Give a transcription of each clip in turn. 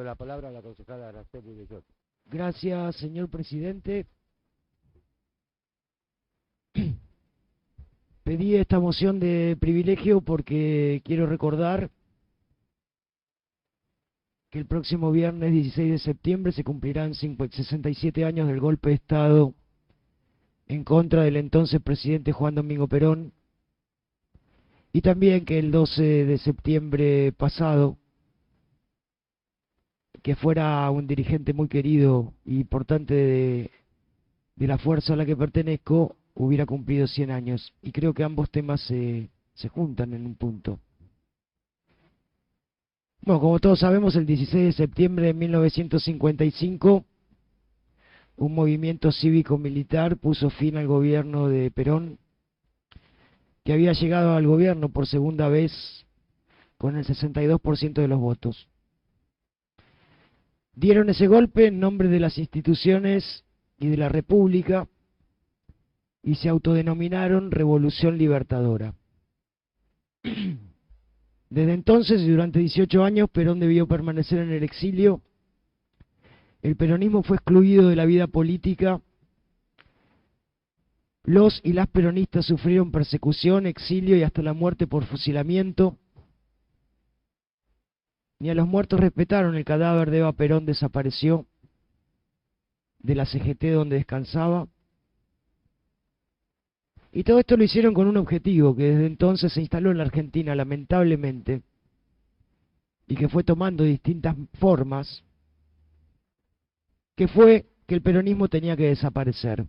la palabra a la concejala Araceli Bellot. Gracias, señor presidente. Pedí esta moción de privilegio porque quiero recordar que el próximo viernes 16 de septiembre se cumplirán 67 años del golpe de Estado en contra del entonces presidente Juan Domingo Perón, y también que el 12 de septiembre pasado, que fuera un dirigente muy querido y importante de la fuerza a la que pertenezco, hubiera cumplido 100 años. Y creo que ambos temas se juntan en un punto. Bueno, como todos sabemos, el 16 de septiembre de 1955, un movimiento cívico-militar puso fin al gobierno de Perón, que había llegado al gobierno por segunda vez con el 62% de los votos. Dieron ese golpe en nombre de las instituciones y de la República y se autodenominaron Revolución Libertadora. Desde entonces y durante 18 años Perón debió permanecer en el exilio. El peronismo fue excluido de la vida política. Los y las peronistas sufrieron persecución, exilio y hasta la muerte por fusilamiento. Ni a los muertos respetaron. El cadáver de Eva Perón desapareció de la CGT donde descansaba. Y todo esto lo hicieron con un objetivo que desde entonces se instaló en la Argentina, lamentablemente, y que fue tomando distintas formas, que fue que el peronismo tenía que desaparecer.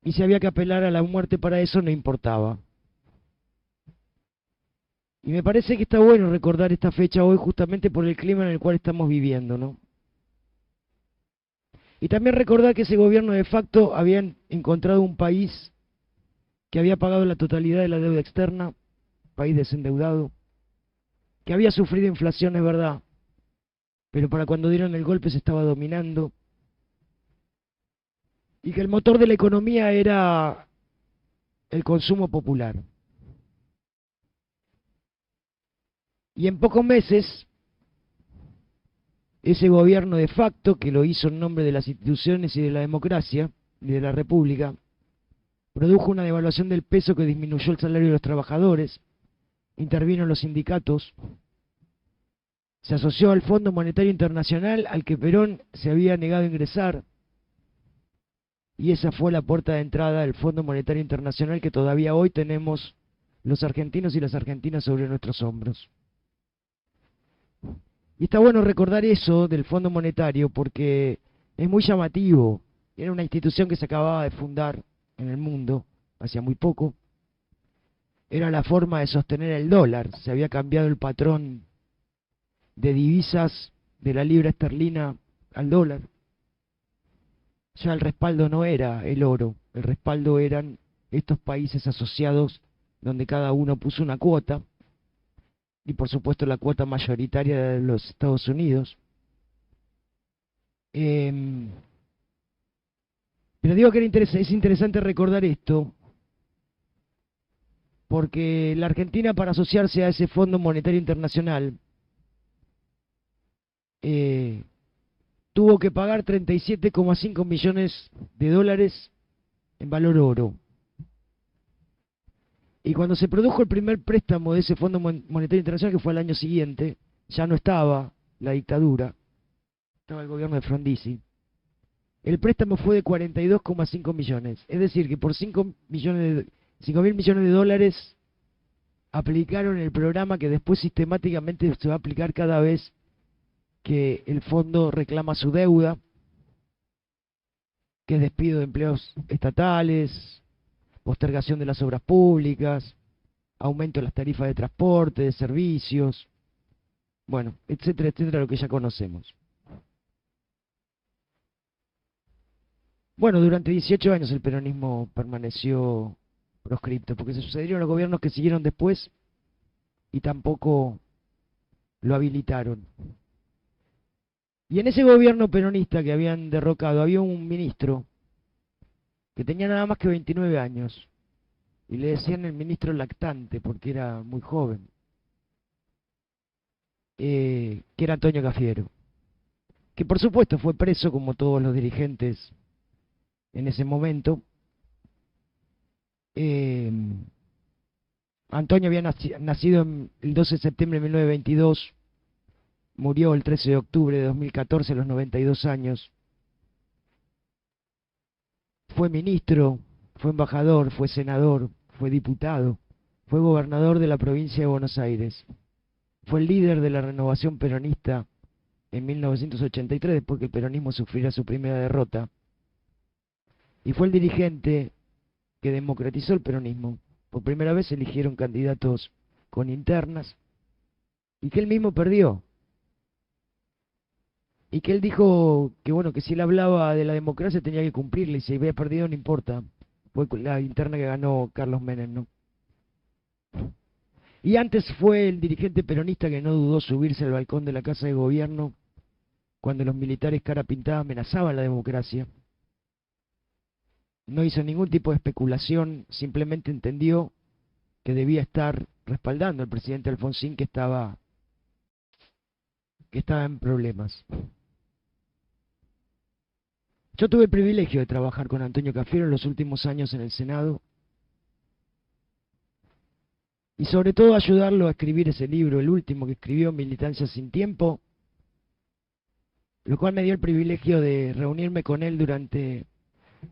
Y si había que apelar a la muerte para eso, no importaba. Y me parece que está bueno recordar esta fecha hoy justamente por el clima en el cual estamos viviendo, ¿no? Y también recordar que ese gobierno de facto había encontrado un país que había pagado la totalidad de la deuda externa, país desendeudado, que había sufrido inflación, es verdad, pero para cuando dieron el golpe se estaba dominando, y que el motor de la economía era el consumo popular. Y en pocos meses, ese gobierno de facto, que lo hizo en nombre de las instituciones y de la democracia, y de la república, produjo una devaluación del peso que disminuyó el salario de los trabajadores, intervino en los sindicatos, se asoció al Fondo Monetario Internacional al que Perón se había negado a ingresar, y esa fue la puerta de entrada del Fondo Monetario Internacional que todavía hoy tenemos los argentinos y las argentinas sobre nuestros hombros. Y está bueno recordar eso del Fondo Monetario porque es muy llamativo. Era una institución que se acababa de fundar en el mundo, hacía muy poco. Era la forma de sostener el dólar. Se había cambiado el patrón de divisas de la libra esterlina al dólar. Ya el respaldo no era el oro, el respaldo eran estos países asociados donde cada uno puso una cuota, y por supuesto la cuota mayoritaria de los Estados Unidos. Pero digo que es interesante recordar esto, porque la Argentina, para asociarse a ese Fondo Monetario Internacional, tuvo que pagar 37,5 millones de dólares en valor oro. Y cuando se produjo el primer préstamo de ese Fondo Monetario Internacional, que fue al año siguiente, ya no estaba la dictadura, estaba el gobierno de Frondizi. El préstamo fue de 42,5 millones. Es decir, que por 5 mil millones de dólares aplicaron el programa que después sistemáticamente se va a aplicar cada vez que el fondo reclama su deuda, que es despido de empleados estatales, postergación de las obras públicas, aumento de las tarifas de transporte, de servicios, bueno, etcétera, etcétera, lo que ya conocemos. Bueno, durante 18 años el peronismo permaneció proscripto, porque se sucedieron los gobiernos que siguieron después y tampoco lo habilitaron. Y en ese gobierno peronista que habían derrocado había un ministro que tenía nada más que 29 años, y le decían el ministro lactante porque era muy joven. que era Antonio Cafiero, que por supuesto fue preso como todos los dirigentes en ese momento. Antonio había nacido el 12 de septiembre de 1922, murió el 13 de octubre de 2014 a los 92 años. Fue ministro, fue embajador, fue senador, fue diputado, fue gobernador de la provincia de Buenos Aires. Fue el líder de la renovación peronista en 1983, después que el peronismo sufriera su primera derrota. Y fue el dirigente que democratizó el peronismo. Por primera vez se eligieron candidatos con internas y que él mismo perdió. Y que él dijo que bueno, que si él hablaba de la democracia tenía que cumplirla y si había perdido no importa. Fue la interna que ganó Carlos Menem, ¿no? Y antes fue el dirigente peronista que no dudó subirse al balcón de la Casa de Gobierno cuando los militares cara pintada amenazaban la democracia. No hizo ningún tipo de especulación, simplemente entendió que debía estar respaldando al presidente Alfonsín que estaba en problemas. Yo tuve el privilegio de trabajar con Antonio Cafiero en los últimos años en el Senado y sobre todo ayudarlo a escribir ese libro, el último que escribió, Militancia sin Tiempo, lo cual me dio el privilegio de reunirme con él durante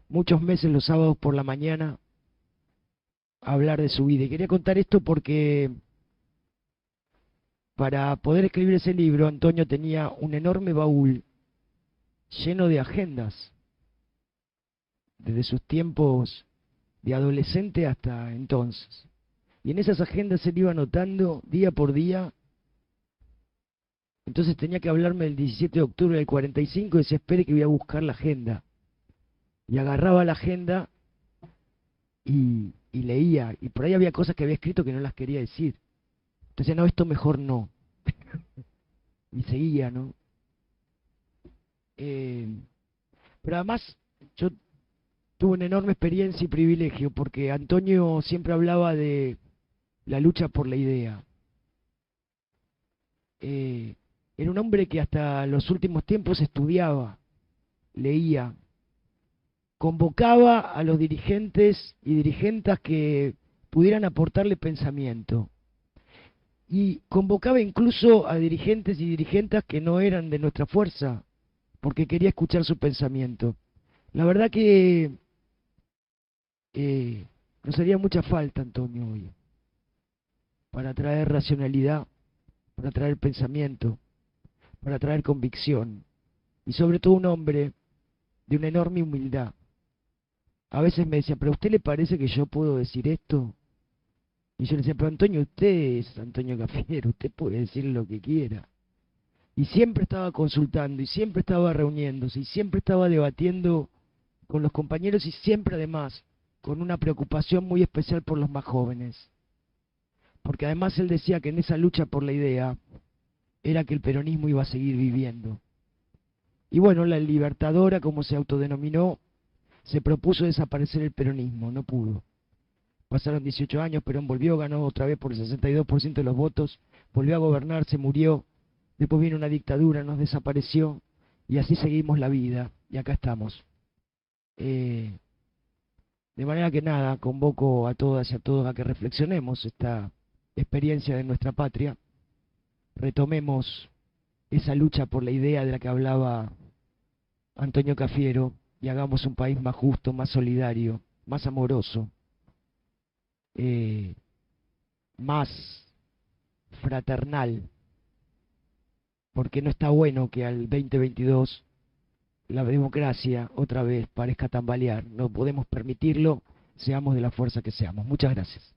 muchos meses los sábados por la mañana a hablar de su vida. Y quería contar esto porque para poder escribir ese libro Antonio tenía un enorme baúl lleno de agendas, desde sus tiempos de adolescente hasta entonces. Y en esas agendas él iba anotando día por día. Entonces tenía que hablarme del 17 de octubre del 45 y decía, espere que voy a buscar la agenda. Y agarraba la agenda y leía. Y por ahí había cosas que había escrito que no las quería decir. Entonces, no, esto mejor no. Y seguía, ¿no? Pero además, yo tuve una enorme experiencia y privilegio, porque Antonio siempre hablaba de la lucha por la idea. Era un hombre que hasta los últimos tiempos estudiaba, leía, convocaba a los dirigentes y dirigentas que pudieran aportarle pensamiento. Y convocaba incluso a dirigentes y dirigentas que no eran de nuestra fuerza, porque quería escuchar su pensamiento. La verdad que nos haría mucha falta, Antonio, hoy, para traer racionalidad, para traer pensamiento, para traer convicción, y sobre todo un hombre de una enorme humildad. A veces me decía, ¿pero a usted le parece que yo puedo decir esto? Y yo le decía, pero Antonio, usted es Antonio Cafiero, usted puede decir lo que quiera. Y siempre estaba consultando, y siempre estaba reuniéndose, y siempre estaba debatiendo con los compañeros, y siempre además con una preocupación muy especial por los más jóvenes. Porque además él decía que en esa lucha por la idea era que el peronismo iba a seguir viviendo. Y bueno, la Libertadora, como se autodenominó, se propuso desaparecer el peronismo, no pudo. Pasaron 18 años, Perón volvió, ganó otra vez por el 62% de los votos, volvió a gobernar, se murió, después vino una dictadura, nos desapareció, y así seguimos la vida, y acá estamos. De manera que nada, convoco a todas y a todos a que reflexionemos esta experiencia de nuestra patria, retomemos esa lucha por la idea de la que hablaba Antonio Cafiero, y hagamos un país más justo, más solidario, más amoroso, más fraternal, porque no está bueno que al 2022 la democracia otra vez parezca tambalear. No podemos permitirlo, seamos de la fuerza que seamos. Muchas gracias.